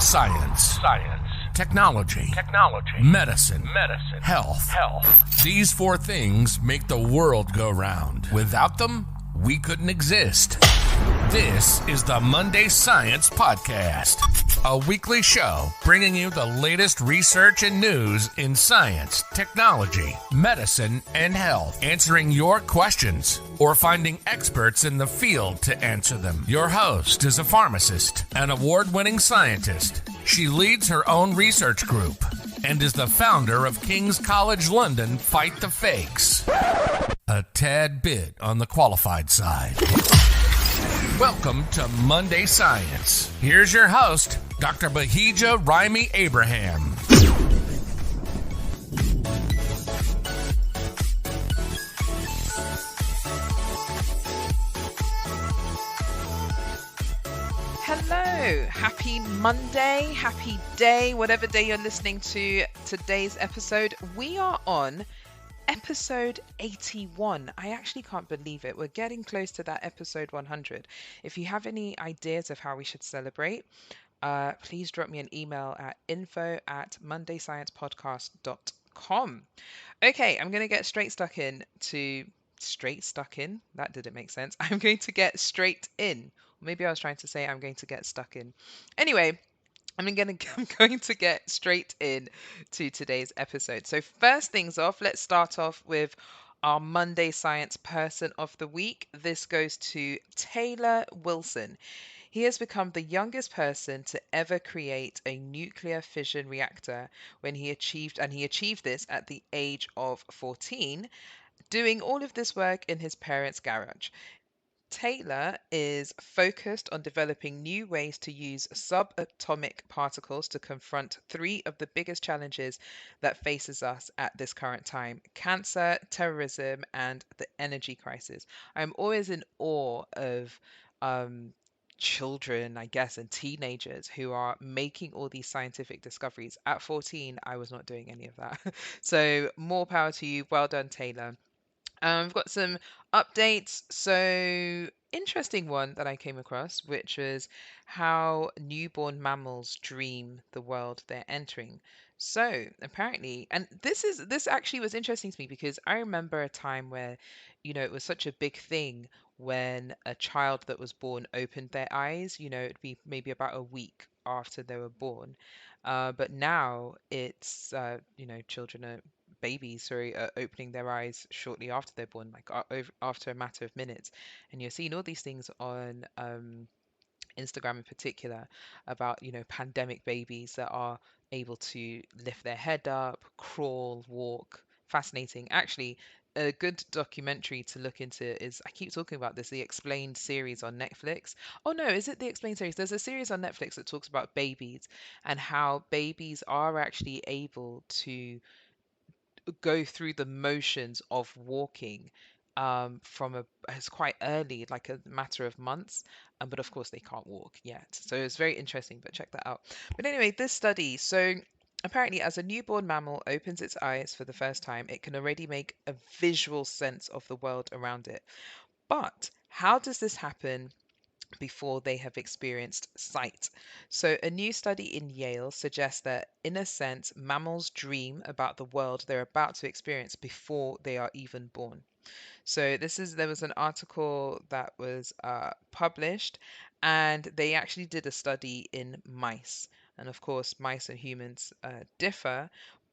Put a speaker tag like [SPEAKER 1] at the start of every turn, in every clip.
[SPEAKER 1] Science. Technology. Medicine. Health. These four things make the world go round. Without them, we couldn't exist. This is the Monday Science Podcast, a weekly show bringing you the latest research and news in science, technology, medicine, and health, answering your questions or finding experts in the field to answer them. Your host is a pharmacist, an award-winning scientist. She leads her own research group and is the founder of King's College London Fight the Fakes. A tad bit on the qualified side. Welcome to Monday Science. Here's your host, Dr. Bahijja Raimi-Abraham.
[SPEAKER 2] Hello, happy Monday, happy day, whatever day you're listening to today's episode. We are on episode 81. I actually can't believe it. We're getting close to that episode 100. If you have any ideas of how we should celebrate, please drop me an email at info@mondaysciencepodcast.com. Okay, I'm going to get straight stuck in. That didn't make sense. I'm going to get straight in. Maybe I was trying to say I'm going to get stuck in. Anyway, I'm going to get straight in to today's episode. So first things off, let's start off with our Monday Science Person of the Week. This goes to Taylor Wilson. He has become the youngest person to ever create a nuclear fission reactor when he achieved this at the age of 14, doing all of this work in his parents' garage. Taylor is focused on developing new ways to use subatomic particles to confront three of the biggest challenges that faces us at this current time: cancer, terrorism, and the energy crisis. I'm always in awe of children, I guess, and teenagers who are making all these scientific discoveries. At 14, I was not doing any of that. So more power to you. Well done, Taylor. I've got some updates. So, interesting one that I came across, which was how newborn mammals dream the world they're entering. So, apparently, and this actually was interesting to me because I remember a time where, it was such a big thing when a child that was born opened their eyes. It'd be maybe about a week after they were born. But now it's, children are opening their eyes shortly after they're born, like after a matter of minutes. And you're seeing all these things on Instagram in particular about, pandemic babies that are able to lift their head up, crawl, walk. Fascinating. Actually, a good documentary to look into is, I keep talking about this, the Explained series on Netflix. Oh no, is it the Explained series? There's a series on Netflix that talks about babies and how babies are actually able to go through the motions of walking it's quite early, like a matter of months, but of course they can't walk yet. So it's very interesting, but check that out. But anyway, this study, so apparently as a newborn mammal opens its eyes for the first time, it can already make a visual sense of the world around it. But how does this happen before they have experienced sight? So, a new study in Yale suggests that, in a sense, mammals dream about the world they're about to experience before they are even born. So, there was an article that was published, and they actually did a study in mice. And of course, mice and humans differ,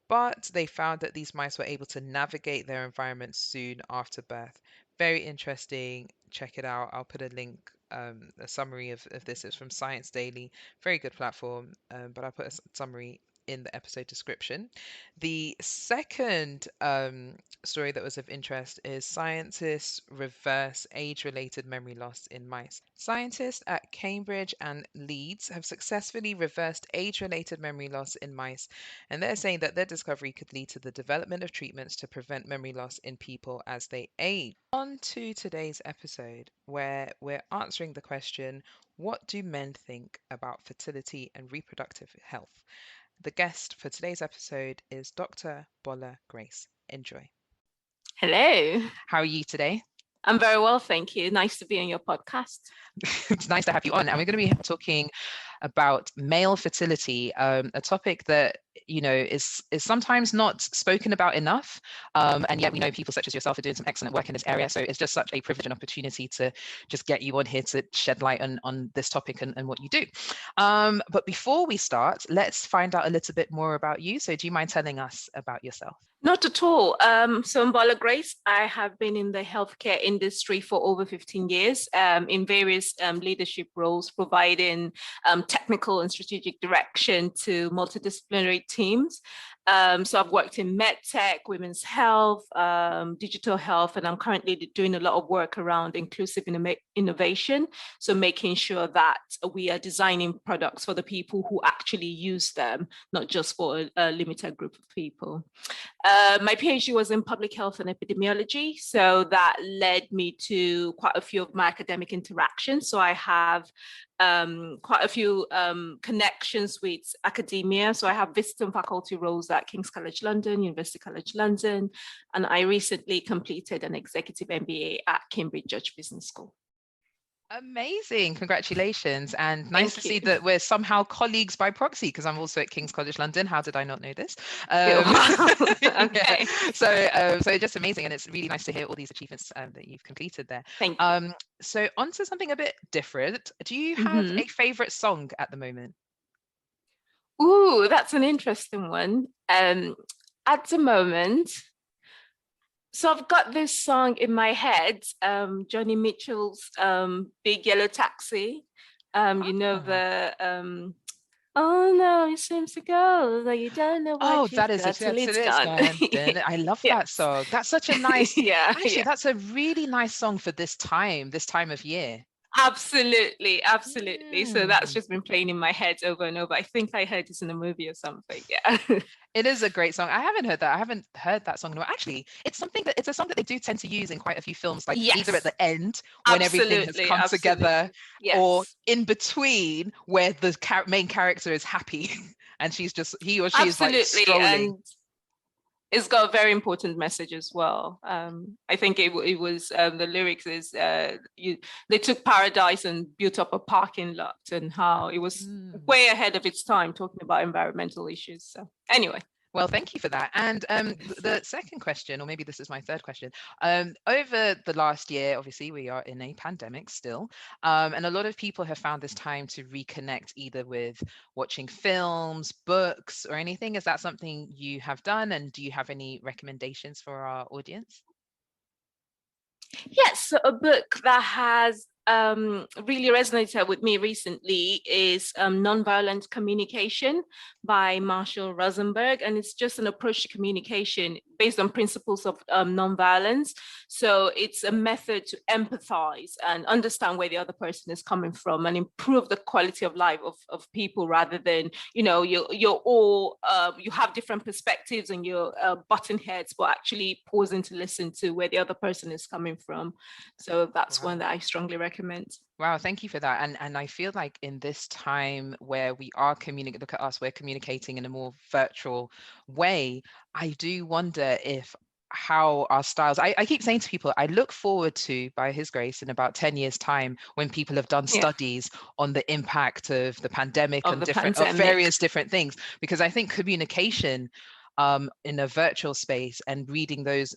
[SPEAKER 2] but they found that these mice were able to navigate their environment soon after birth. Very interesting. Check it out. I'll put a link, a summary of this. It's from Science Daily. Very good platform, but I'll put a summary in the episode description. The second story that was of interest is scientists reverse age-related memory loss in mice. Scientists at Cambridge and Leeds have successfully reversed age-related memory loss in mice, and they're saying that their discovery could lead to the development of treatments to prevent memory loss in people as they age. On to today's episode, where we're answering the question, what do men think about fertility and reproductive health? The guest for today's episode is Dr. Bola Grace. Enjoy.
[SPEAKER 3] Hello.
[SPEAKER 2] How are you today?
[SPEAKER 3] I'm very well, thank you. Nice to be on your podcast.
[SPEAKER 2] It's nice to have you on. And we're going to be talking about male fertility, a topic that is sometimes not spoken about enough, and yet we know people such as yourself are doing some excellent work in this area. So it's just such a privilege and opportunity to just get you on here to shed light on this topic and what you do. But before we start, let's find out a little bit more about you. So do you mind telling us about yourself?
[SPEAKER 3] Not at all. So I'm Bola Grace. I have been in the healthcare industry for over 15 years in various leadership roles, providing technical and strategic direction to multidisciplinary teams. So I've worked in medtech, women's health, digital health, and I'm currently doing a lot of work around inclusive innovation. So making sure that we are designing products for the people who actually use them, not just for a limited group of people. My PhD was in public health and epidemiology, so that led me to quite a few of my academic interactions. So I have quite a few connections with academia. So I have visiting faculty roles at King's College London, University College London, and I recently completed an executive MBA at Cambridge Judge Business School.
[SPEAKER 2] Amazing. Congratulations. And nice to see that we're somehow colleagues by proxy, because I'm also at King's College London. How did I not know this? Okay. So just amazing. And it's really nice to hear all these achievements that you've completed there.
[SPEAKER 3] Thank you.
[SPEAKER 2] So on to something a bit different. Do you have a favorite song at the moment?
[SPEAKER 3] Ooh, that's an interesting one. At the moment, so I've got this song in my head, Johnny Mitchell's Big Yellow Taxi. You know the, oh no, it seems to go, like you don't know what you've
[SPEAKER 2] that is
[SPEAKER 3] got till it's gone.
[SPEAKER 2] I love that song. That's such a nice, actually, that's a really nice song for this time of year.
[SPEAKER 3] Absolutely. So that's just been playing in my head over and over. I think I heard this in a movie or something. Yeah.
[SPEAKER 2] It is a great song. I haven't heard that. I haven't heard that song. No, actually, it's a song that they do tend to use in quite a few films, like either at the end when everything has come together, or in between where the main character is happy and he or she is like strolling. And
[SPEAKER 3] it's got a very important message as well. I think it was the lyrics is they took paradise and built up a parking lot, and how it was way ahead of its time, talking about environmental issues. So anyway.
[SPEAKER 2] Well, thank you for that. And the second question, or maybe this is my third question, over the last year, obviously we are in a pandemic still, and a lot of people have found this time to reconnect either with watching films, books, or anything. Is that something you have done? And do you have any recommendations for our audience?
[SPEAKER 3] Yes, so a book that has really resonated with me recently is Nonviolent Communication by Marshall Rosenberg, and it's just an approach to communication based on principles of nonviolence. So it's a method to empathize and understand where the other person is coming from and improve the quality of life of people, rather than, you're all, you have different perspectives and you're butting heads, but actually pausing to listen to where the other person is coming from. So that's one that I strongly recommend.
[SPEAKER 2] Wow, thank you for that. And I feel like in this time where we are communicating, look at us, we're communicating in a more virtual way. I do wonder how our styles, I keep saying to people, I look forward to, by His grace, in about 10 years time, when people have done studies on the impact of the pandemic and various different things, because I think communication in a virtual space and reading those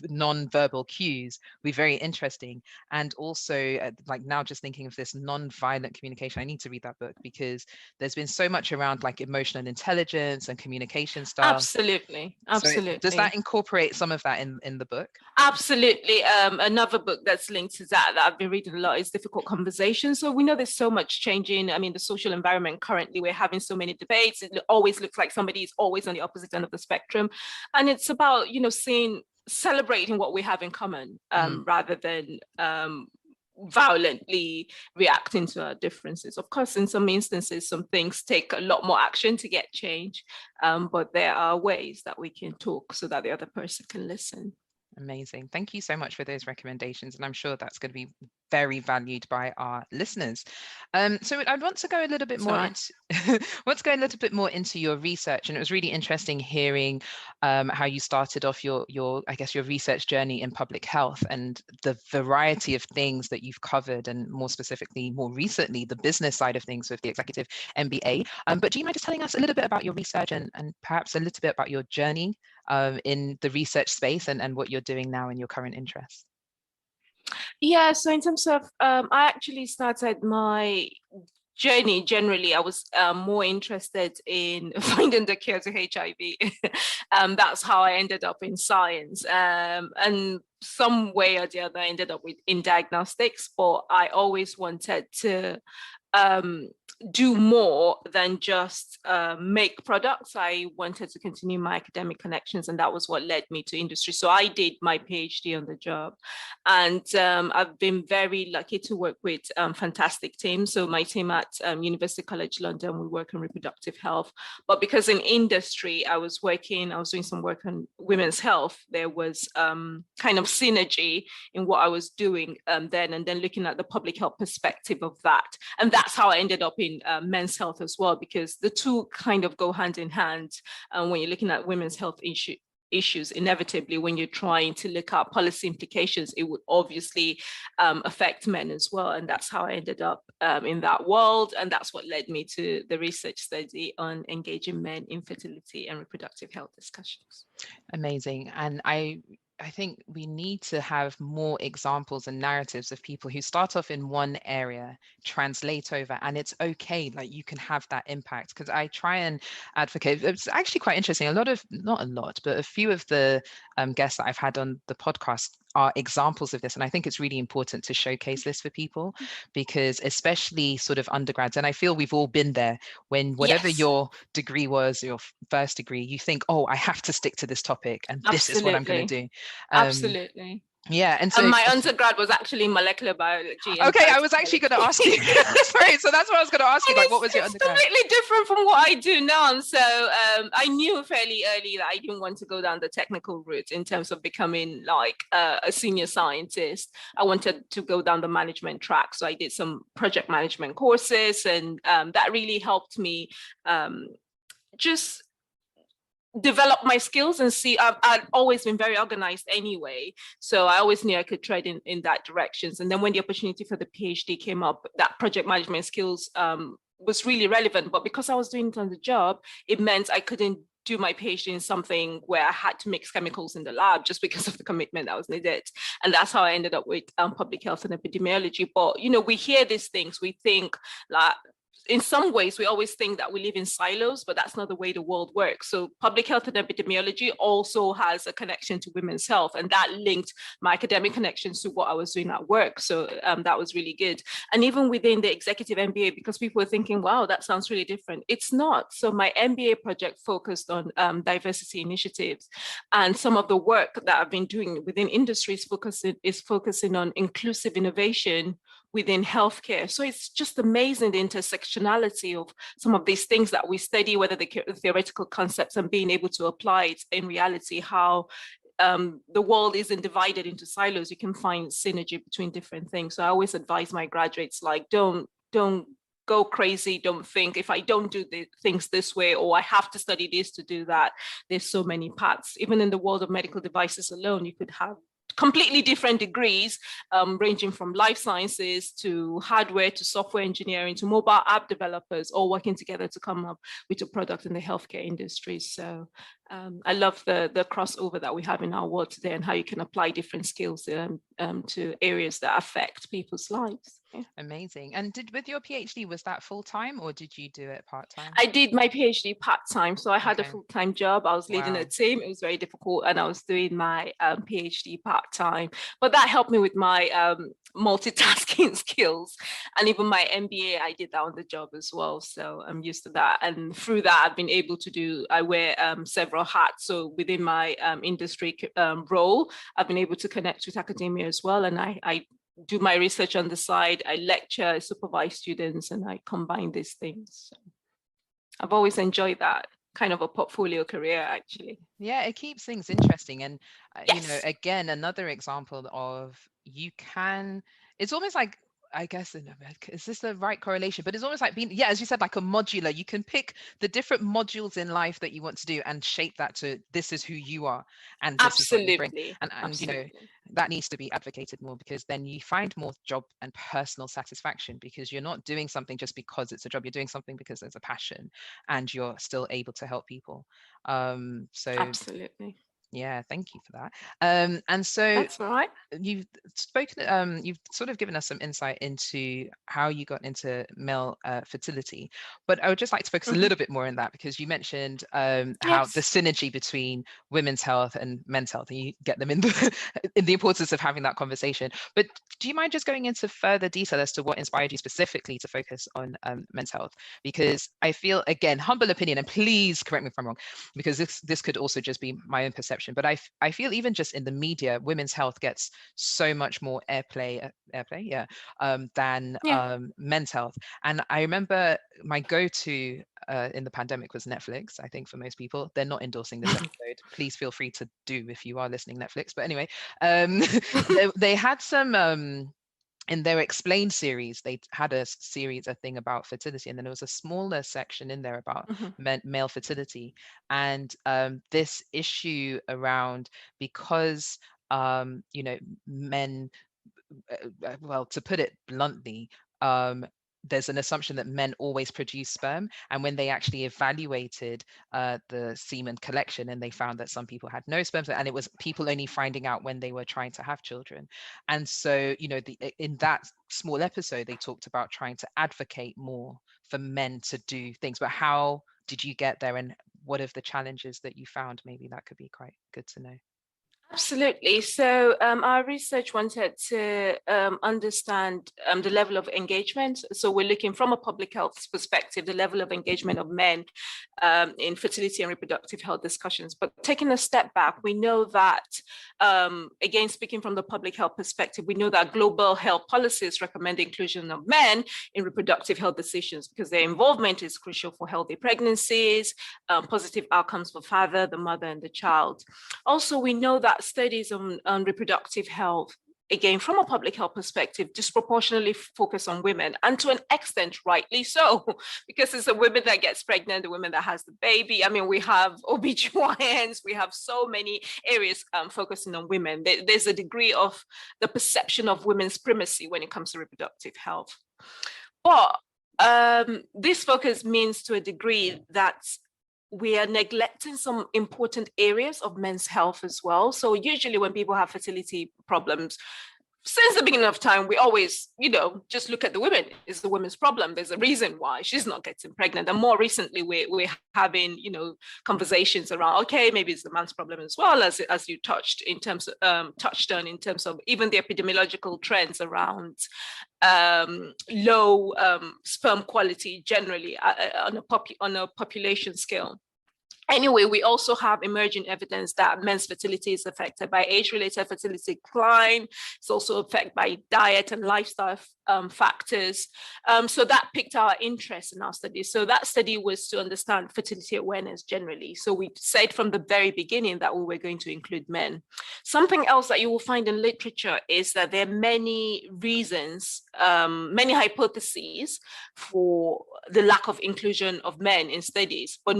[SPEAKER 2] non-verbal cues be very interesting. And also like now just thinking of this non-violent communication, I need to read that book, because there's been so much around like emotional intelligence and communication style.
[SPEAKER 3] Absolutely.
[SPEAKER 2] So does that incorporate some of that in the book?
[SPEAKER 3] Absolutely. Another book that's linked to that I've been reading a lot is Difficult Conversations. So we know there's so much changing. I mean, the social environment currently, we're having so many debates. It always looks like somebody is always on the opposite end of the spectrum. And it's about, celebrating what we have in common, rather than violently reacting to our differences. Of course, in some instances, some things take a lot more action to get change, but there are ways that we can talk so that the other person can listen.
[SPEAKER 2] Amazing. Thank you so much for those recommendations. And I'm sure that's going to be very valued by our listeners. So I'd want to go a little bit more into your research. And it was really interesting hearing how you started off your research journey in public health and the variety of things that you've covered, and more specifically, more recently, the business side of things with the Executive MBA. But do you mind just telling us a little bit about your research and perhaps a little bit about your journey in the research space and what you're doing now in your current interests?
[SPEAKER 3] Yeah, so in terms of, I actually started my journey generally. I was more interested in finding the cure to HIV. That's how I ended up in science. And some way or the other, I ended up in diagnostics, but I always wanted to do more than just make products. I wanted to continue my academic connections, and that was what led me to industry. So I did my PhD on the job, and I've been very lucky to work with fantastic teams. So my team at University College London, we work on reproductive health, but because in industry I was doing some work on women's health, there was kind of synergy in what I was doing then, and then looking at the public health perspective of that. And that's how I ended up in men's health as well, because the two kind of go hand in hand. When you're looking at women's health issues, inevitably, when you're trying to look at policy implications, it would obviously affect men as well. And that's how I ended up in that world. And that's what led me to the research study on engaging men in fertility and reproductive health discussions.
[SPEAKER 2] Amazing. And I think we need to have more examples and narratives of people who start off in one area, translate over, and it's okay, like you can have that impact. Because I try and advocate, it's actually quite interesting. Not a lot, but a few of the guests that I've had on the podcast are examples of this. And I think it's really important to showcase this for people, because especially sort of undergrads, and I feel we've all been there, when whatever your degree was, your first degree, you think, oh, I have to stick to this topic and this is what I'm going to do.
[SPEAKER 3] Absolutely.
[SPEAKER 2] Yeah, and so
[SPEAKER 3] my undergrad was actually molecular biology.
[SPEAKER 2] Okay, I was actually going to ask you. Sorry, so that's what I was going to ask you. Like, what was your undergrad?
[SPEAKER 3] It's completely different from what I do now. So I knew fairly early that I didn't want to go down the technical route in terms of becoming like a senior scientist. I wanted to go down the management track. So I did some project management courses, and that really helped me just develop my skills and see. I'd always been very organized anyway, so I always knew I could tread in that directions. And then when the opportunity for the PhD came up, that project management skills was really relevant. But because I was doing it on the job, it meant I couldn't do my PhD in something where I had to mix chemicals in the lab, just because of the commitment that was needed. And that's how I ended up with public health and epidemiology. But we hear these things, we think like, in some ways, we always think that we live in silos, but that's not the way the world works. So public health and epidemiology also has a connection to women's health, and that linked my academic connections to what I was doing at work. So that was really good. And even within the executive MBA, because people were thinking, wow, that sounds really different. It's not. So my MBA project focused on diversity initiatives, and some of the work that I've been doing within industries is focusing on inclusive innovation within healthcare. So it's just amazing, the intersectionality of some of these things that we study, whether the theoretical concepts and being able to apply it in reality, how the world isn't divided into silos. You can find synergy between different things. So I always advise my graduates, like, don't go crazy. Don't think, if I don't do the things this way, or I have to study this to do that. There's so many paths. Even in the world of medical devices alone, you could have completely different degrees, ranging from life sciences to hardware to software engineering to mobile app developers, all working together to come up with a product in the healthcare industry. So I love the crossover that we have in our world today, and how you can apply different skills to areas that affect people's lives. Yeah.
[SPEAKER 2] Amazing. And with your PhD, was that full-time or did you do it part-time?
[SPEAKER 3] I did my PhD part-time. So I had a full-time job. I was leading a team. It was very difficult. And I was doing my PhD part-time. But that helped me with my multitasking skills. And even my MBA, I did that on the job as well. So I'm used to that. And through that, I've been able to I wear several hats. So within my industry role, I've been able to connect with academia as well. And I do my research on the side, I lecture, I supervise students, and I combine these things. So I've always enjoyed that. kind of a portfolio career, actually.
[SPEAKER 2] Yeah, it keeps things interesting. And,
[SPEAKER 3] Yes.
[SPEAKER 2] again, another example of it's almost like, I guess, is this the right correlation? But it's almost like being, as you said, like a modular. You can pick the different modules in life that you want to do and shape that to, this is who you are and this is what you bring.
[SPEAKER 3] Absolutely.
[SPEAKER 2] And
[SPEAKER 3] Absolutely.
[SPEAKER 2] that needs to be advocated more, because then you find more job and personal satisfaction, because you're not doing something just because it's a job. You're doing something because there's a passion and you're still able to help people. So
[SPEAKER 3] Absolutely.
[SPEAKER 2] yeah, thank you for that. And so
[SPEAKER 3] That's all right.
[SPEAKER 2] you've you've sort of given us some insight into how you got into male fertility, but I would just like to focus a little bit more on that, because you mentioned how the synergy between women's health and men's health, and you get them in the importance of having that conversation. But do you mind just going into further detail as to what inspired you specifically to focus on men's health? Because I feel, again, humble opinion, and please correct me if I'm wrong, because this could also just be my own perception, but I feel even just in the media, women's health gets so much more airplay, than men's health. And I remember my go-to in the pandemic was Netflix. I think for most people, they're not endorsing this episode. Please feel free to do if you are listening, Netflix. But anyway, they had some in their Explained series, they had a thing about fertility, and then there was a smaller section in there about male fertility, and this issue around, because men, well, to put it bluntly, there's an assumption that men always produce sperm, and when they actually evaluated the semen collection, and they found that some people had no sperm, and it was people only finding out when they were trying to have children. And so in that small episode, they talked about trying to advocate more for men to do things. But how did you get there, and what are the challenges that you found? Maybe that could be quite good to know.
[SPEAKER 3] Absolutely. So our research wanted to understand the level of engagement. So we're looking from a public health perspective, the level of engagement of men in fertility and reproductive health discussions. But taking a step back, we know that, again, speaking from the public health perspective, we know that global health policies recommend the inclusion of men in reproductive health decisions, because their involvement is crucial for healthy pregnancies, positive outcomes for father, the mother, and the child. Also, we know that studies on reproductive health, again, from a public health perspective, disproportionately focus on women, and to an extent, rightly so, because it's the women that gets pregnant, the women that has the baby. I mean, we have OBGYNs, we have so many areas focusing on women. There's a degree of the perception of women's primacy when it comes to reproductive health. But this focus means to a degree that we are neglecting some important areas of men's health as well. So usually when people have fertility problems, since the beginning of time, we always, just look at the women. It's the women's problem. There's a reason why she's not getting pregnant. And more recently, we're having, conversations around, okay, maybe it's the man's problem as well, as you touched on in terms of even the epidemiological trends around low sperm quality generally on a population scale. Anyway, we also have emerging evidence that men's fertility is affected by age-related fertility decline. It's also affected by diet and lifestyle factors. So that piqued our interest in our study. So that study was to understand fertility awareness generally. So we said from the very beginning that we were going to include men. Something else that you will find in literature is that there are many reasons, many hypotheses for the lack of inclusion of men in studies, but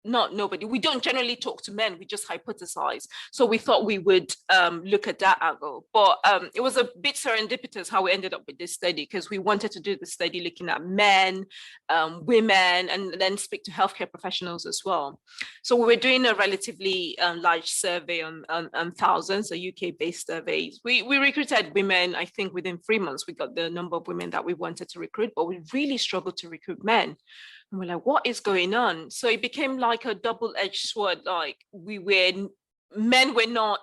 [SPEAKER 3] we don't generally talk to men, we just hypothesize. So we thought we would look at that angle. But it was a bit serendipitous how we ended up with this study, because we wanted to do the study looking at men, women, and then speak to healthcare professionals as well. So we were doing a relatively large survey on thousands, a UK-based survey. We recruited women. I think within 3 months, we got the number of women that we wanted to recruit, but we really struggled to recruit men. And we're like, what is going on? So it became like a double-edged sword. Like men were not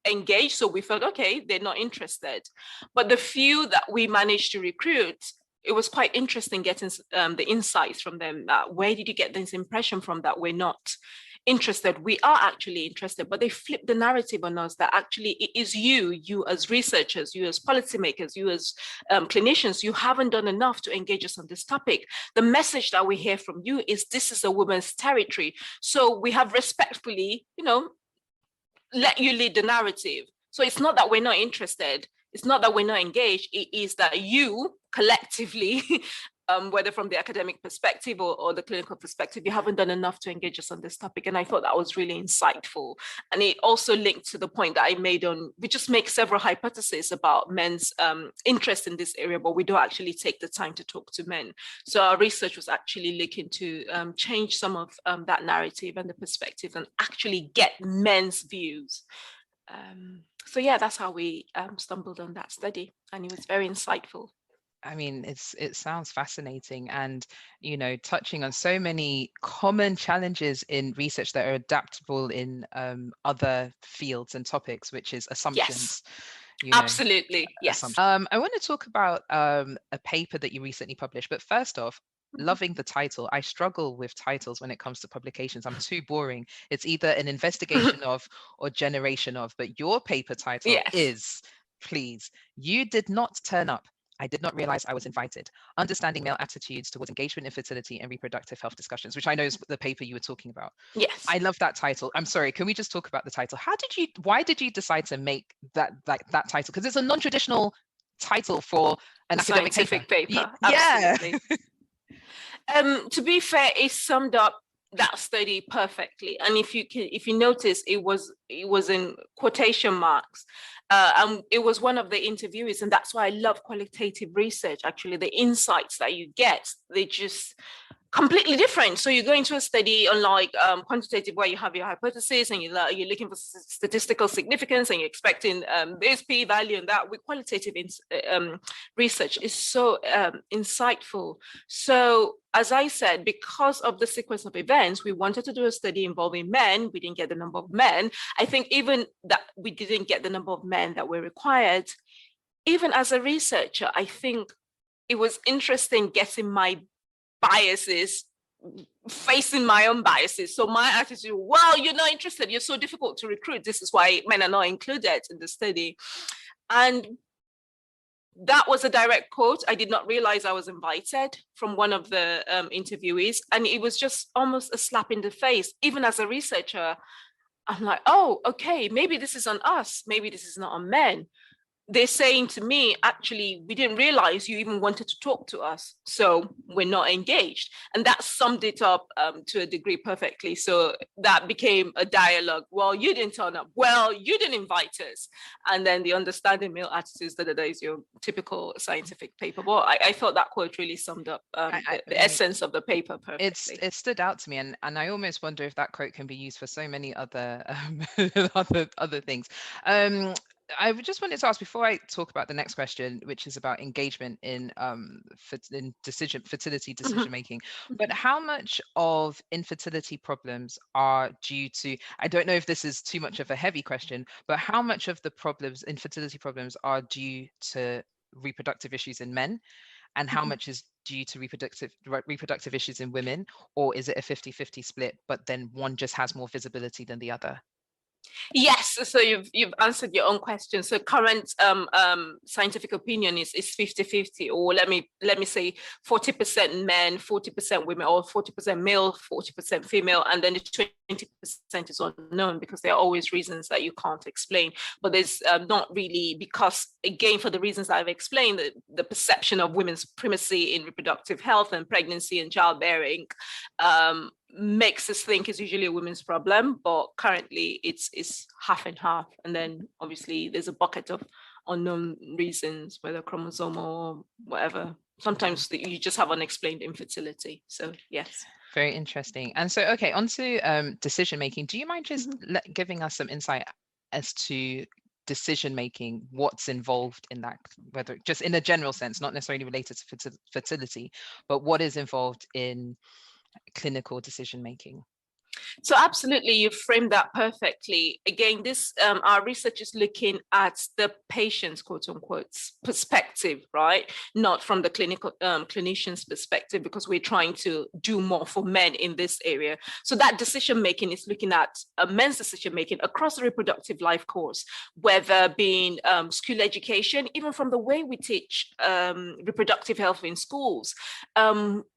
[SPEAKER 3] engaged. So we felt, okay, they're not interested. But the few that we managed to recruit, it was quite interesting getting the insights from them. Where did you get this impression from that we're not interested. We are actually interested, but they flip the narrative on us that actually it is you as researchers, you as policymakers, you as clinicians, you haven't done enough to engage us on this topic. The message that we hear from you is this is a woman's territory. So we have respectfully, let you lead the narrative. So it's not that we're not interested. It's not that we're not engaged. It is that you collectively, whether from the academic perspective or the clinical perspective, you haven't done enough to engage us on this topic. And I thought that was really insightful. And it also linked to the point that I made on, we just make several hypotheses about men's interest in this area, but we don't actually take the time to talk to men. So our research was actually looking to change some of that narrative and the perspective and actually get men's views. So yeah, that's how we stumbled on that study, and it was very insightful.
[SPEAKER 2] I mean, it sounds fascinating, and touching on so many common challenges in research that are adaptable in other fields and topics, which is assumptions.
[SPEAKER 3] Yes. Absolutely, yes.
[SPEAKER 2] I want to talk about a paper that you recently published, but first off, loving the title. I struggle with titles when it comes to publications. I'm too boring. It's either an investigation of or generation of, but your paper title is, please, you did not turn up. I did not realize I was invited. Understanding male attitudes towards engagement in fertility and reproductive health discussions, which I know is the paper you were talking about.
[SPEAKER 3] Yes.
[SPEAKER 2] I love that title. I'm sorry, can we just talk about the title? Why did you decide to make that title? Because it's a non-traditional title for an academic
[SPEAKER 3] paper.
[SPEAKER 2] Absolutely.
[SPEAKER 3] To be fair, it summed up that study perfectly. And if you notice, it was in quotation marks. And it was one of the interviewees, and that's why I love qualitative research. Actually, the insights that you get, they just completely different. So you go into a study unlike quantitative, where you have your hypothesis and you're looking for statistical significance and you're expecting this p-value and that. With qualitative research is so insightful. So as I said, because of the sequence of events, we wanted to do a study involving men. We didn't get the number of men. I think even that we didn't get the number of men that were required. Even as a researcher, I think it was interesting getting my biases, facing my own biases. So my attitude, well, you're not interested, you're so difficult to recruit, this is why men are not included in the study. And that was a direct quote. I did not realize I was invited from one of the interviewees, and it was just almost a slap in the face. Even as a researcher, I'm like, oh, okay, maybe this is on us, maybe this is not on men. They're saying to me, actually, we didn't realize you even wanted to talk to us, so we're not engaged. And that summed it up to a degree perfectly. So that became a dialogue. Well, you didn't turn up. Well, you didn't invite us. And then the understanding male attitudes, that is your typical scientific paper. Well, I thought that quote really summed up the essence of the paper perfectly.
[SPEAKER 2] It stood out to me, and I almost wonder if that quote can be used for so many other other things. I just wanted to ask, before I talk about the next question, which is about engagement in fertility decision making, but how much of infertility problems are due to, I don't know if this is too much of a heavy question, but how much of the infertility problems are due to reproductive issues in men, and how much is due to reproductive issues in women? Or is it a 50-50 split, but then one just has more visibility than the other?
[SPEAKER 3] Yes, so you've answered your own question. So current scientific opinion is 50-50, or let me say 40% men, 40% women, or 40% male, 40% female, and then the 20% is unknown, because there are always reasons that you can't explain. But there's not really, because again, for the reasons I've explained, the perception of women's primacy in reproductive health and pregnancy and childbearing makes us think it's usually a women's problem, but currently it's half and half. And then obviously there's a bucket of unknown reasons, whether chromosomal or whatever. Sometimes you just have unexplained infertility. So yes.
[SPEAKER 2] Very interesting. And so, okay, on to decision making. Do you mind just giving us some insight as to decision making, what's involved in that, whether just in a general sense, not necessarily related to fertility, but what is involved in clinical decision making?
[SPEAKER 3] So absolutely, you framed that perfectly. Again, this our research is looking at the patient's quote unquote perspective, right? Not from the clinical clinician's perspective, because we're trying to do more for men in this area. So that decision making is looking at men's decision making across the reproductive life course, whether being school education, even from the way we teach reproductive health in schools.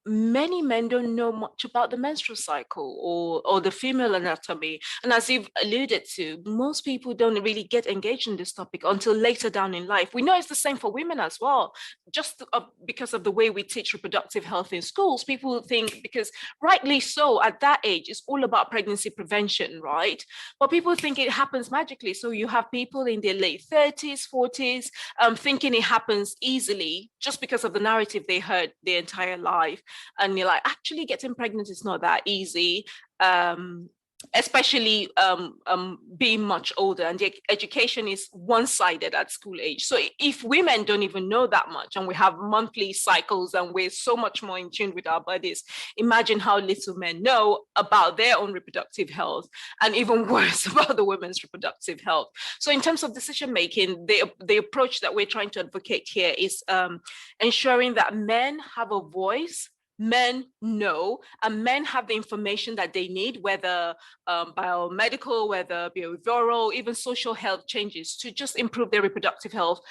[SPEAKER 3] Many men don't know much about the menstrual cycle or the female anatomy. And as you've alluded to, most people don't really get engaged in this topic until later down in life. We know it's the same for women as well. Just because of the way we teach reproductive health in schools, people think, because rightly so, at that age, it's all about pregnancy prevention, right? But people think it happens magically. So you have people in their late 30s, 40s, thinking it happens easily just because of the narrative they heard their entire life. And you're like, actually getting pregnant is not that easy. Especially being much older, and the education is one-sided at school age. So if women don't even know that much, and we have monthly cycles and we're so much more in tune with our bodies, imagine how little men know about their own reproductive health, and even worse about the women's reproductive health. So in terms of decision making, the approach that we're trying to advocate here is ensuring that men have a voice, men know, and men have the information that they need, whether biomedical, whether behavioral, even social health changes to just improve their reproductive health,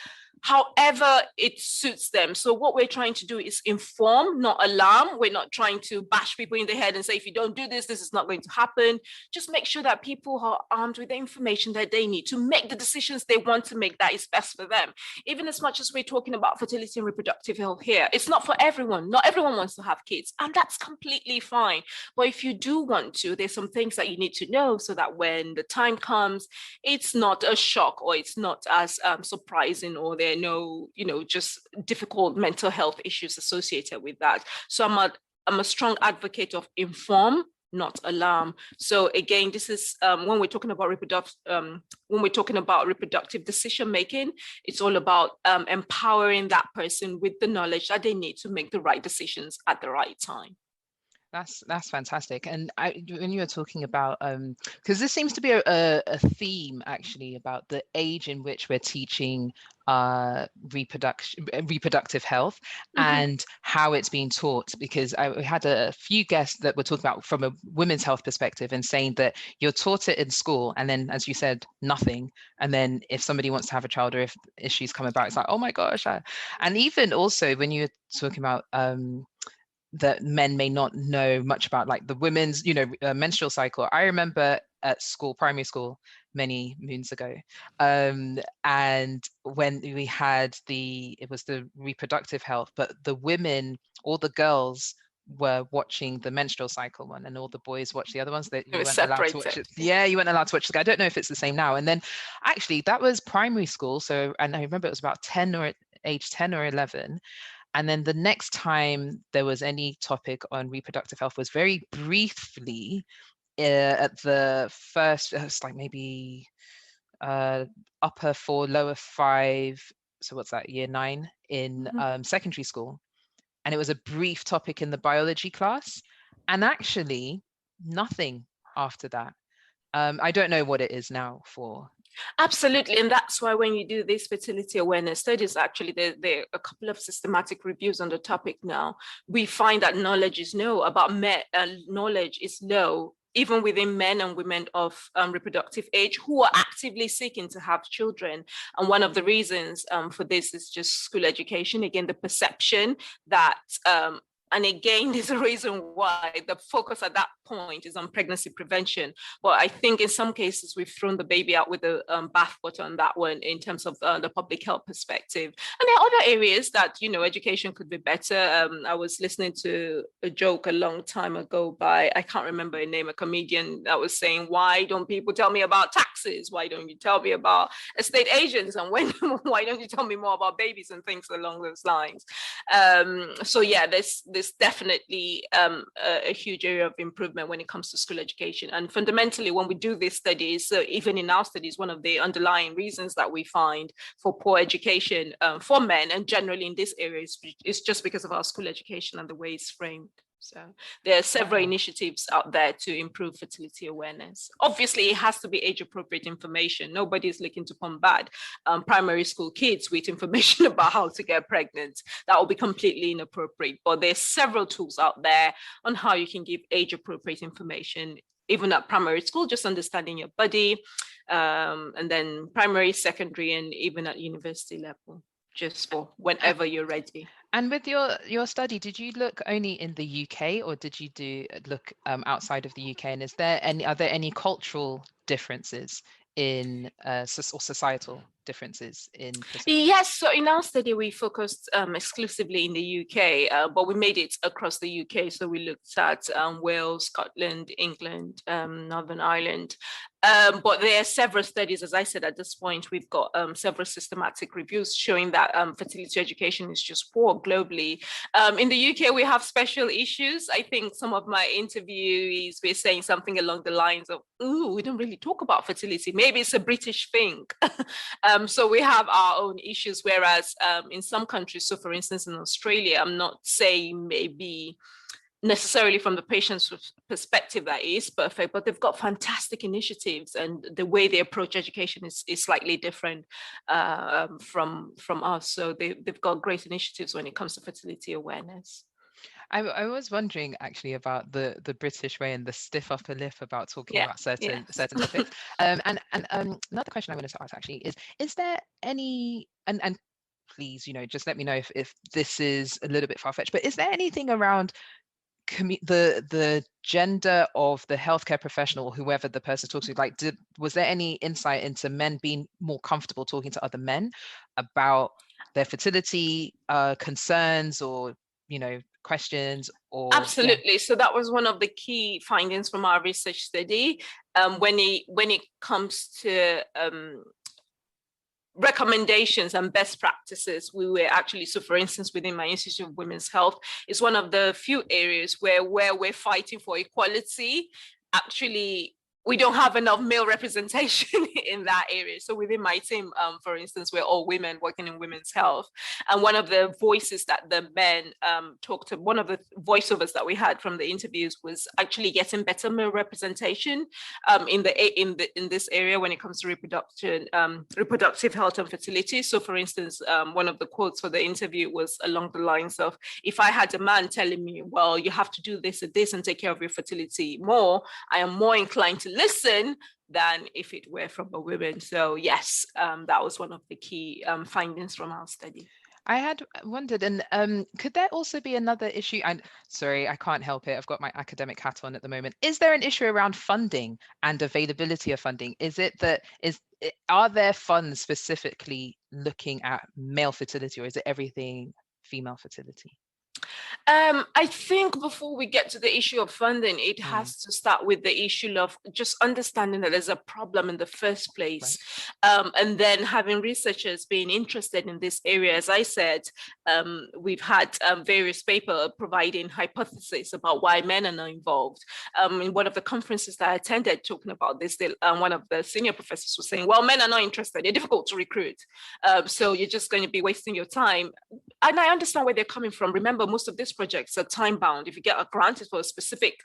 [SPEAKER 3] however it suits them. So what we're trying to do is inform, not alarm. We're not trying to bash people in the head and say, if you don't do this, this is not going to happen. Just make sure that people are armed with the information that they need to make the decisions they want to make that is best for them. Even as much as we're talking about fertility and reproductive health here, it's not for everyone. Not everyone wants to have kids, and that's completely fine. But if you do want to, there's some things that you need to know so that when the time comes, it's not a shock, or it's not as surprising, or there are no, just difficult mental health issues associated with that. So I'm a strong advocate of inform, not alarm. So again, this is when we're talking about reproductive decision making, it's all about empowering that person with the knowledge that they need to make the right decisions at the right time.
[SPEAKER 2] That's fantastic. And when you were talking about, because this seems to be a theme actually about the age in which we're teaching reproductive health and how it's being taught, because I had a few guests that were talking about from a women's health perspective and saying that you're taught it in school, and then, as you said, nothing. And then if somebody wants to have a child, or if issues come about, it's like, oh my gosh. And even also when you're talking about that men may not know much about, like the women's, menstrual cycle. I remember at school, primary school, many moons ago, and when we had it was the reproductive health, but the women, all the girls were watching the menstrual cycle one, and all the boys watched the other ones. That you weren't allowed to watch it. Yeah, you weren't allowed to watch it. I don't know if it's the same now. And then actually that was primary school. So, and I remember it was about age 10 or 11. And then the next time there was any topic on reproductive health was very briefly at the first, it's like maybe upper 4, lower 5. So what's that, year 9 in secondary school. And it was a brief topic in the biology class, and actually nothing after that. I don't know what it is now for.
[SPEAKER 3] Absolutely. And that's why when you do these fertility awareness studies, actually, there are a couple of systematic reviews on the topic now. We find that knowledge is low about knowledge is low, even within men and women of reproductive age who are actively seeking to have children. And one of the reasons for this is just school education. Again, the perception that and again, there's a reason why the focus at that point is on pregnancy prevention. But I think in some cases, we've thrown the baby out with the bathwater on that one in terms of the public health perspective. And there are other areas that, education could be better. I was listening to a joke a long time ago by, I can't remember her name, a comedian that was saying, why don't people tell me about taxes? Why don't you tell me about estate agents? And why don't you tell me more about babies and things along those lines? So yeah, there's definitely a huge area of improvement when it comes to school education. And fundamentally, when we do these studies, so even in our studies, one of the underlying reasons that we find for poor education for men, and generally in this area, is just because of our school education and the way it's framed. So there are several initiatives out there to improve fertility awareness. Obviously, it has to be age-appropriate information. Nobody's looking to bombard primary school kids with information about how to get pregnant. That will be completely inappropriate. But there's several tools out there on how you can give age-appropriate information, even at primary school, just understanding your body, and then primary, secondary, and even at university level, just for whenever you're ready.
[SPEAKER 2] And with your study, did you look only in the UK, or did you look outside of the UK? And are there any cultural differences in or societal differences in perspective?
[SPEAKER 3] Yes, so in our study we focused exclusively in the UK, but we made it across the UK. So we looked at Wales, Scotland, England, Northern Ireland. But there are several studies, as I said, at this point. We've got several systematic reviews showing that fertility education is just poor globally. In the UK, we have special issues. I think some of my interviewees were saying something along the lines of, "Ooh, we don't really talk about fertility. Maybe it's a British thing." So we have our own issues, whereas in some countries, so for instance, in Australia, I'm not saying maybe necessarily from the patient's perspective that is perfect, but they've got fantastic initiatives, and the way they approach education is slightly different from us. So they've got great initiatives when it comes to fertility awareness.
[SPEAKER 2] I was wondering actually about the British way and the stiff upper lip about talking about certain topics. And another question I wanted to ask actually is there any, and please, just let me know if this is a little bit far-fetched, but is there anything around the gender of the healthcare professional, whoever the person talks to? Like, was there any insight into men being more comfortable talking to other men about their fertility concerns, or questions? Or
[SPEAKER 3] absolutely. So that was one of the key findings from our research study. When it comes to recommendations and best practices, we were actually, so for instance, within my Institute of Women's Health, it's one of the few areas where we're fighting for equality. Actually, we don't have enough male representation in that area. So within my team, for instance, we're all women working in women's health. And one of the voices that the men talked to, one of the voiceovers that we had from the interviews was actually getting better male representation in this area when it comes to reproductive health and fertility. So for instance, one of the quotes for the interview was along the lines of, if I had a man telling me, well, you have to do this and this and take care of your fertility more, I am more inclined to listen than if it were from a woman. So yes, that was one of the key findings from our study.
[SPEAKER 2] I had wondered, and could there also be another issue? And sorry, I can't help it. I've got my academic hat on at the moment. Is there an issue around funding and availability of funding? Are there funds specifically looking at male fertility, or is it everything female fertility?
[SPEAKER 3] I think before we get to the issue of funding, it has to start with the issue of just understanding that there's a problem in the first place. Right. And then having researchers being interested in this area. As I said, we've had various papers providing hypotheses about why men are not involved. In one of the conferences that I attended talking about this, one of the senior professors was saying, well, men are not interested, they're difficult to recruit. So you're just going to be wasting your time. And I understand where they're coming from. Remember, most of these projects are time bound. If you get a grant, it's for a specific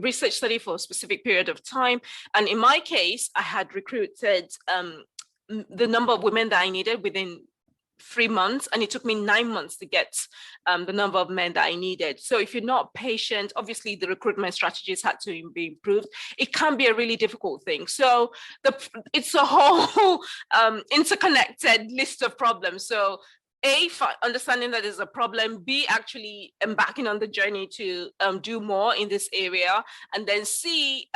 [SPEAKER 3] research study for a specific period of time. And in my case, I had recruited the number of women that I needed within 3 months, and it took me 9 months to get the number of men that I needed. So if you're not patient, obviously the recruitment strategies had to be improved. It can be a really difficult thing. So it's a whole interconnected list of problems. So A, understanding that there's a problem, B, actually embarking on the journey to do more in this area, and then C,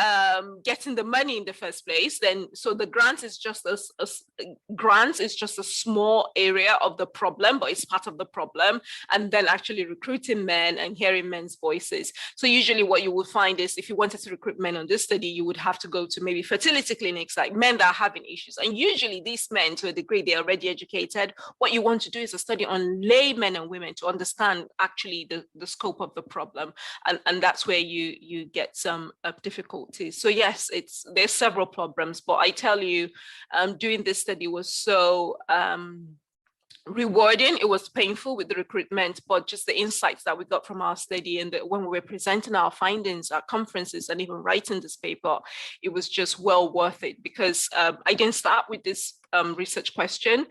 [SPEAKER 3] getting the money in the first place. Then, so the grant is just a small area of the problem, but it's part of the problem. And then actually recruiting men and hearing men's voices. So usually what you would find is, if you wanted to recruit men on this study, you would have to go to maybe fertility clinics, like men that are having issues. And usually these men, to a degree, they're already educated. What you want to do is a study on laymen and women to understand actually the scope of the problem, and that's where you get some difficulties. So yes, there's several problems, but I tell you, doing this study was so rewarding. It was painful with the recruitment, but just the insights that we got from our study and when we were presenting our findings at conferences and even writing this paper, it was just well worth it, because I didn't start with this research question.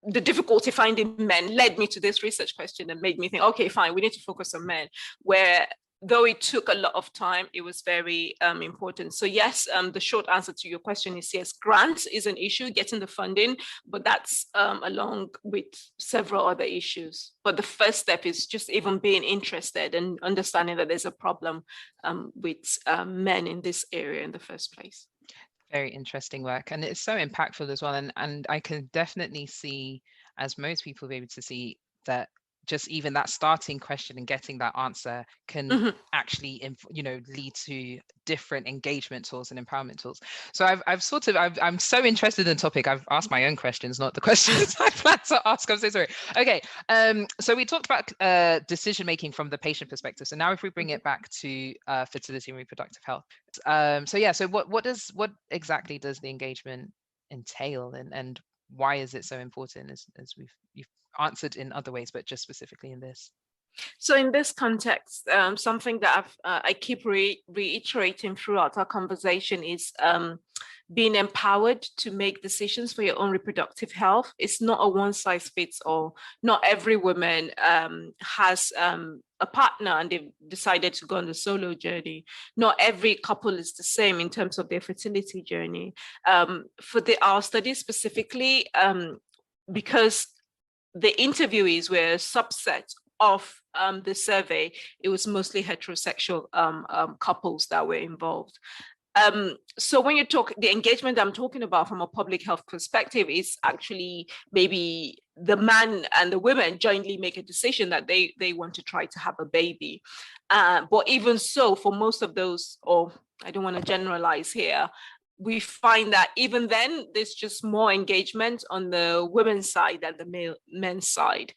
[SPEAKER 3] The difficulty finding men led me to this research question and made me think, okay, fine, we need to focus on men, where though it took a lot of time, it was very important. So yes, the short answer to your question is yes, grants is an issue, getting the funding, but that's along with several other issues. But the first step is just even being interested and understanding that there's a problem with men in this area in the first place.
[SPEAKER 2] Very interesting work, and it's so impactful as well. And I can definitely see, as most people will be able to see, that just even that starting question and getting that answer can actually, lead to different engagement tools and empowerment tools. So I'm so interested in the topic. I've asked my own questions, not the questions I plan to ask. I'm so sorry. Okay. So we talked about decision making from the patient perspective. So now if we bring it back to fertility and reproductive health. So what exactly does the engagement entail, and why is it so important, as you've answered in other ways, but just specifically in this?
[SPEAKER 3] So in this context, something that I keep reiterating throughout our conversation is being empowered to make decisions for your own reproductive health. It's not a one size fits all. Not every woman has a partner and they've decided to go on the solo journey. Not every couple is the same in terms of their fertility journey. For our study specifically, because the interviewees were a subset of the survey, it was mostly heterosexual couples that were involved. So when you talk, the engagement I'm talking about from a public health perspective is actually maybe the man and the women jointly make a decision that they want to try to have a baby. But even so, for most of those, or I don't want to generalize here, we find that even then, there's just more engagement on the women's side than the men's side.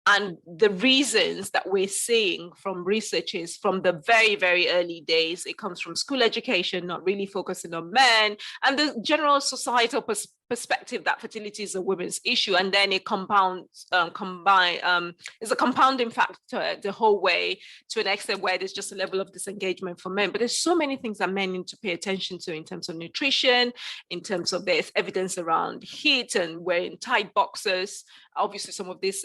[SPEAKER 3] And the reasons that we're seeing from research is from the very, very early days, it comes from school education, not really focusing on men, and the general societal perspective that fertility is a women's issue. And then it compounds, is a compounding factor the whole way to an extent where there's just a level of disengagement for men. But there's so many things that men need to pay attention to in terms of nutrition, in terms of there's evidence around heat and wearing tight boxers. Obviously, some of this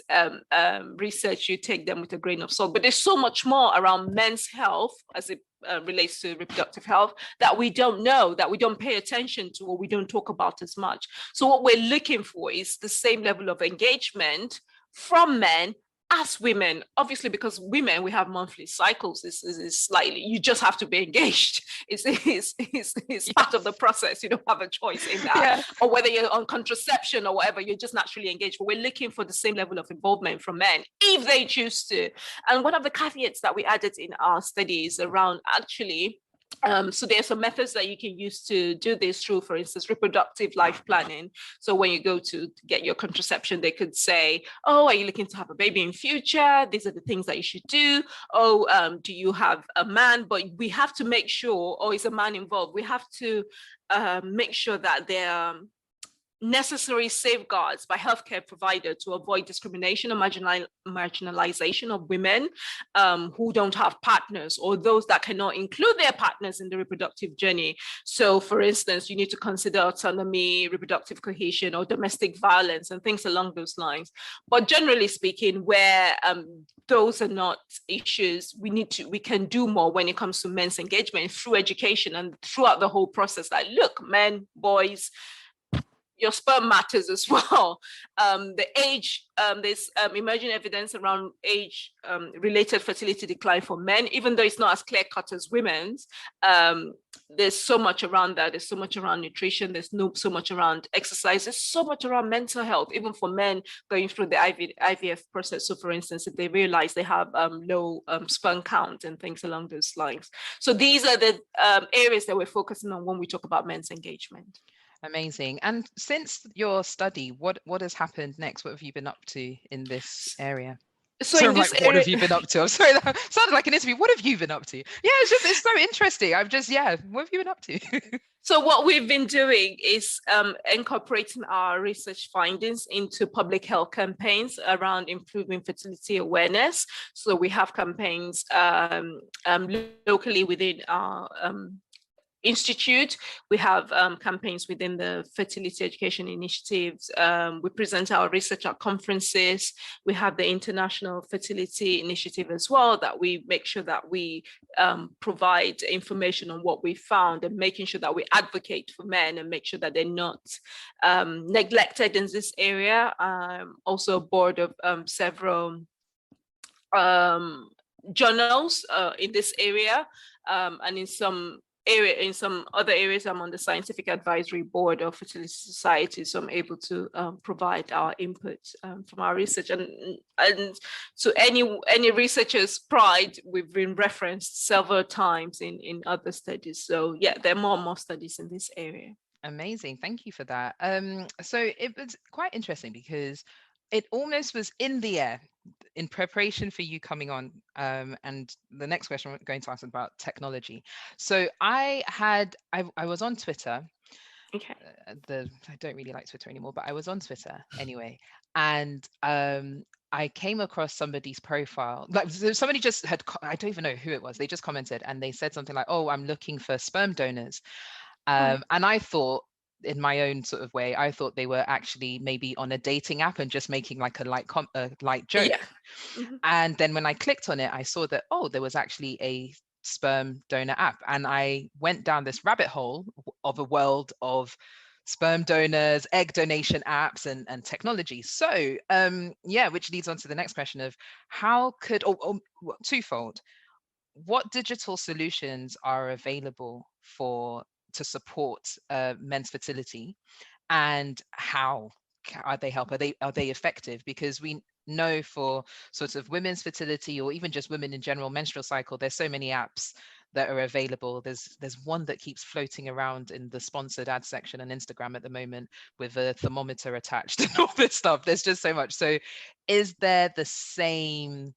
[SPEAKER 3] research, you take them with a grain of salt, but there's so much more around men's health as it relates to reproductive health that we don't know, that we don't pay attention to, or we don't talk about as much. So what we're looking for is the same level of engagement from men as women, obviously, because women, we have monthly cycles. This is slightly, you just have to be engaged. It's part of the process. You don't have a choice in that. Yeah. Or whether you're on contraception or whatever, you're just naturally engaged. But we're looking for the same level of involvement from men, if they choose to. And one of the caveats that we added in our studies around actually, so there are some methods that you can use to do this through, for instance, reproductive life planning. So when you go to get your contraception, they could say, oh, are you looking to have a baby in future? These are the things that you should do. Oh, do you have a man? But we have to make sure, or is a man involved? We have to make sure that they're necessary safeguards by healthcare provider to avoid discrimination or marginalization of women who don't have partners, or those that cannot include their partners in the reproductive journey. So for instance, you need to consider autonomy, reproductive cohesion, or domestic violence and things along those lines. But generally speaking, where those are not issues, we can do more when it comes to men's engagement through education and throughout the whole process. Like, look, men, boys, your sperm matters as well. The age, there's emerging evidence around age-related fertility decline for men, even though it's not as clear-cut as women's. There's so much around that. There's so much around nutrition. There's so much around exercise. There's so much around mental health, even for men going through the IVF process. So for instance, if they realize they have low sperm count and things along those lines. So these are the areas that we're focusing on when we talk about men's engagement.
[SPEAKER 2] Amazing. And since your study, what has happened next? What have you been up to in this area?
[SPEAKER 3] So
[SPEAKER 2] So
[SPEAKER 3] in
[SPEAKER 2] I'm
[SPEAKER 3] this
[SPEAKER 2] like, what have
[SPEAKER 3] area,
[SPEAKER 2] you been up to? I'm sorry, that sounded like an interview. What have you been up to? Yeah, it's so interesting. What have you been up to?
[SPEAKER 3] so what we've been doing is incorporating our research findings into public health campaigns around improving fertility awareness. So we have campaigns locally within our institute. We have campaigns within the fertility education initiatives. We present our research at conferences. We have the International Fertility Initiative as well, that we make sure that we provide information on what we found, and making sure that we advocate for men and make sure that they're not neglected in this area. Also a board of several journals in this area, and in some other areas, I'm on the scientific advisory board of fertility society, so I'm able to provide our input from our research, and to any researcher's pride, we've been referenced several times in other studies. So yeah, there are more and more studies in this area.
[SPEAKER 2] Amazing, thank you for that. So it was quite interesting because it almost was in the air in preparation for you coming on, and the next question I'm going to ask about technology. So I was on Twitter.
[SPEAKER 3] Okay.
[SPEAKER 2] I don't really like Twitter anymore, but I was on Twitter anyway, and I came across somebody's profile. Like somebody just had, I don't even know who it was. They just commented and they said something like, "Oh, I'm looking for sperm donors," and I thought, in my own sort of way, I thought they were actually maybe on a dating app and just making like a light joke.
[SPEAKER 3] Yeah. Mm-hmm.
[SPEAKER 2] And then when I clicked on it, I saw that, oh, there was actually a sperm donor app. And I went down this rabbit hole of a world of sperm donors, egg donation apps, and technology. So yeah, which leads on to the next question of how could, twofold, what digital solutions are available to support men's fertility, and how are they help? Are they effective? Because we know for sort of women's fertility, or even just women in general, menstrual cycle, there's so many apps that are available. There's one that keeps floating around in the sponsored ad section on Instagram at the moment with a thermometer attached and all this stuff. There's just so much. So is there the same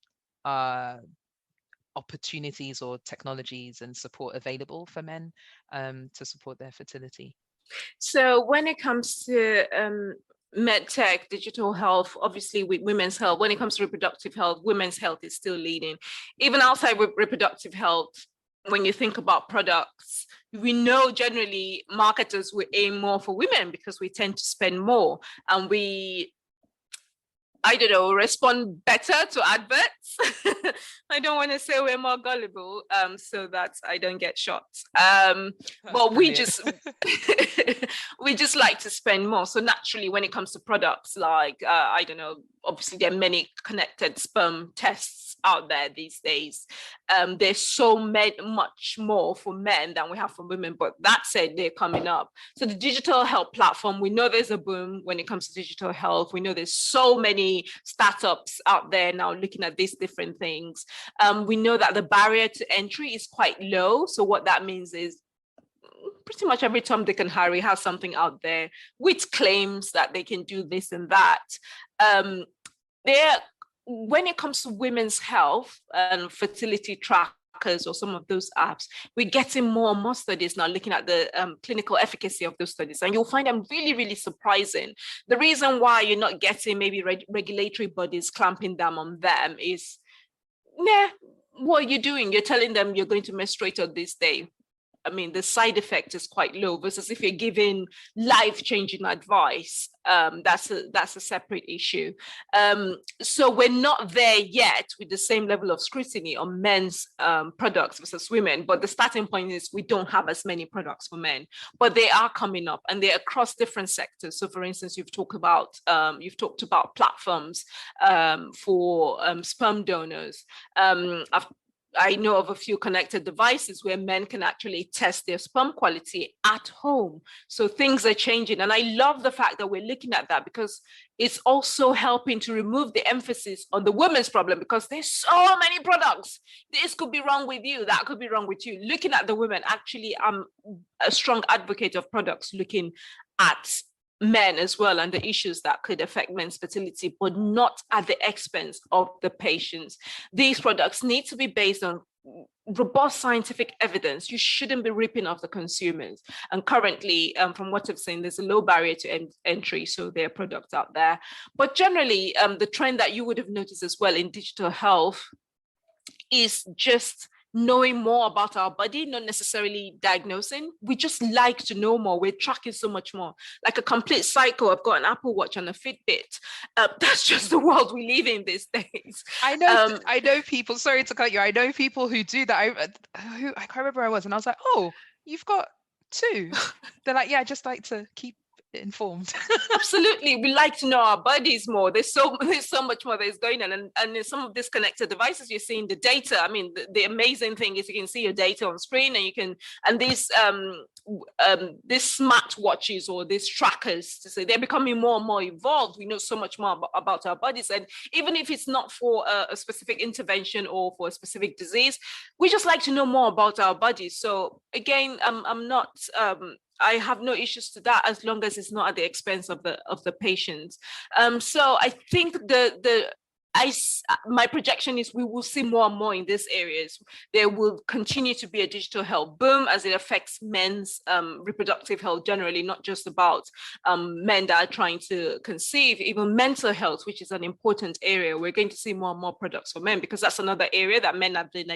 [SPEAKER 2] opportunities or technologies and support available for men to support their fertility?
[SPEAKER 3] So when it comes to medtech, digital health, obviously with women's health, when it comes to reproductive health, women's health is still leading. Even outside reproductive health, when you think about products, we know generally marketers will aim more for women because we tend to spend more, and we, I don't know, respond better to adverts. I don't want to say we're more gullible, so that I don't get shot. But we just we just like to spend more. So naturally, when it comes to products like I don't know, obviously there are many connected sperm tests out there these days. There's so much more for men than we have for women. But that said, they're coming up. So the digital health platform, we know there's a boom when it comes to digital health. We know there's so many startups out there now looking at these different things. We know that the barrier to entry is quite low. So what that means is pretty much every Tom, Dick, and Harry has something out there which claims that they can do this and that. When it comes to women's health and fertility trackers or some of those apps, we're getting more and more studies now looking at the clinical efficacy of those studies, and you'll find them really, really surprising. The reason why you're not getting maybe regulatory bodies clamping down on them is, what are you doing? You're telling them you're going to menstruate on this day. I mean, the side effect is quite low versus if you're giving life-changing advice, that's a separate issue. So we're not there yet with the same level of scrutiny on men's products versus women, but the starting point is we don't have as many products for men, but they are coming up and they're across different sectors. So for instance, you've talked about platforms for sperm donors. I know of a few connected devices where men can actually test their sperm quality at home. So things are changing. And I love the fact that we're looking at that, because it's also helping to remove the emphasis on the women's problem, because there's so many products. This could be wrong with you. That could be wrong with you. Looking at the women, actually, I'm a strong advocate of products looking at men as well and the issues that could affect men's fertility, but not at the expense of the patients. These products need to be based on robust scientific evidence. You shouldn't be ripping off the consumers. And currently, from what I've seen, there's a low barrier to entry, so there are products out there. But generally, the trend that you would have noticed as well in digital health is just knowing more about our body, not necessarily diagnosing. We just like to know more. We're tracking so much more. Like a complete cycle. I've got an Apple Watch and a Fitbit. That's just the world we live in these days.
[SPEAKER 2] I know people, sorry to cut you, I know people who do that. I can't remember where I was, and I was like, oh, you've got two. They're like, yeah, I just like to keep informed.
[SPEAKER 3] Absolutely, we like to know our bodies more. There's so much more that's going on, and there's some of these connected devices, you're seeing the data. I mean, the amazing thing is you can see your data on screen, and you can, and these smart watches or these trackers, to say, they're becoming more and more evolved. We know so much more about our bodies, and even if it's not for a specific intervention or for a specific disease, we just like to know more about our bodies. So again, I have no issues to that as long as it's not at the expense of the patients. So I think my projection is we will see more and more in these areas. There will continue to be a digital health boom as it affects men's reproductive health generally, not just about men that are trying to conceive, even mental health, which is an important area. We're going to see more and more products for men because that's another area that men have been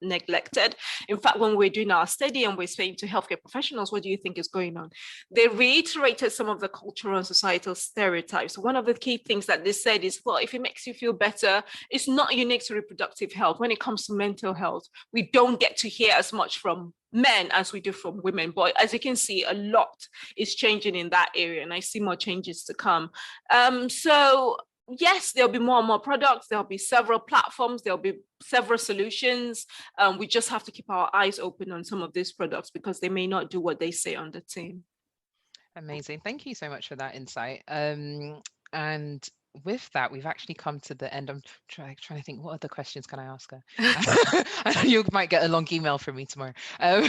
[SPEAKER 3] neglected. In fact, when we're doing our study and we're saying to healthcare professionals, what do you think is going on? They reiterated some of the cultural and societal stereotypes. One of the key things that they said is, well, if it makes you feel better, it's not unique to reproductive health. When it comes to mental health, we don't get to hear as much from men as we do from women. But as you can see, a lot is changing in that area, and I see more changes to come. So yes, there'll be more and more products. There'll be several platforms. There'll be several solutions. We just have to keep our eyes open on some of these products because they may not do what they say on the tin.
[SPEAKER 2] Amazing. Thank you so much for that insight. And with that, we've actually come to the end. I'm trying to think, what other questions can I ask her? I know you might get a long email from me tomorrow. You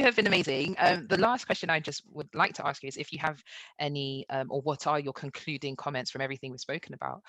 [SPEAKER 2] have been amazing. The last question I just would like to ask you is if you have any, or what are your concluding comments from everything we've spoken about?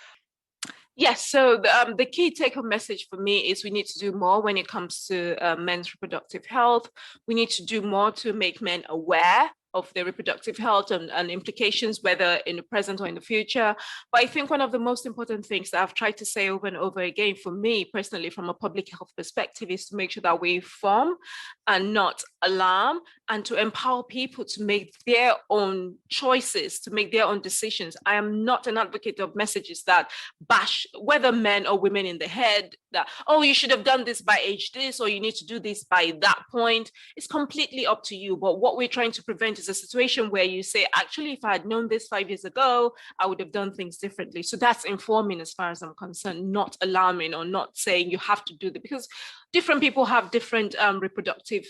[SPEAKER 3] Yes, so the key take-home message for me is we need to do more when it comes to men's reproductive health. We need to do more to make men aware of their reproductive health and implications, whether in the present or in the future. But I think one of the most important things that I've tried to say over and over again, for me personally, from a public health perspective, is to make sure that we inform and not alarm, and to empower people to make their own choices, to make their own decisions. I am not an advocate of messages that bash whether men or women in the head, that, oh, you should have done this by age this, or you need to do this by that point. It's completely up to you. But what we're trying to prevent is a situation where you say, actually, if I had known this 5 years ago, I would have done things differently. So that's informing as far as I'm concerned, not alarming or not saying you have to do that, because different people have different reproductive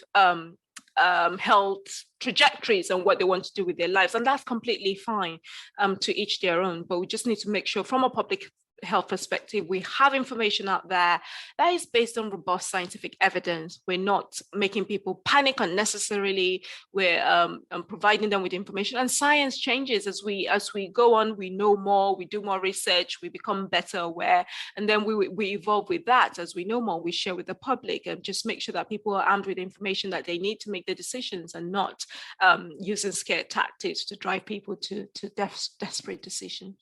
[SPEAKER 3] health trajectories and what they want to do with their lives. And that's completely fine, to each their own. But we just need to make sure from a public health perspective, we have information out there that is based on robust scientific evidence. We're not making people panic unnecessarily. We're providing them with information, and science changes as we go on. We know more, we do more research, we become better aware, and then we evolve with that. As we know more, we share with the public, and just make sure that people are armed with information that they need to make their decisions, and not using scare tactics to drive people to desperate decisions.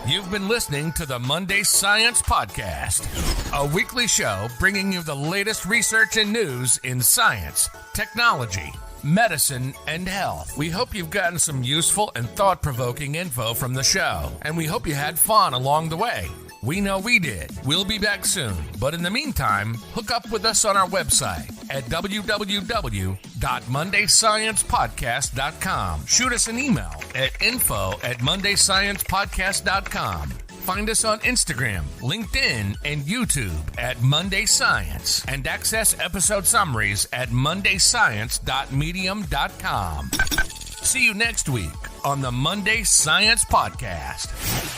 [SPEAKER 1] You've been listening to the Monday Science Podcast, a weekly show bringing you the latest research and news in science, technology, medicine, and health. We hope you've gotten some useful and thought-provoking info from the show, and we hope you had fun along the way. We know we did. We'll be back soon. But in the meantime, hook up with us on our website at www.mondaysciencepodcast.com. Shoot us an email at info@mondaysciencepodcast.com. Find us on Instagram, LinkedIn, and YouTube at Monday Science, and access episode summaries at mondayscience.medium.com. See you next week on the Monday Science Podcast.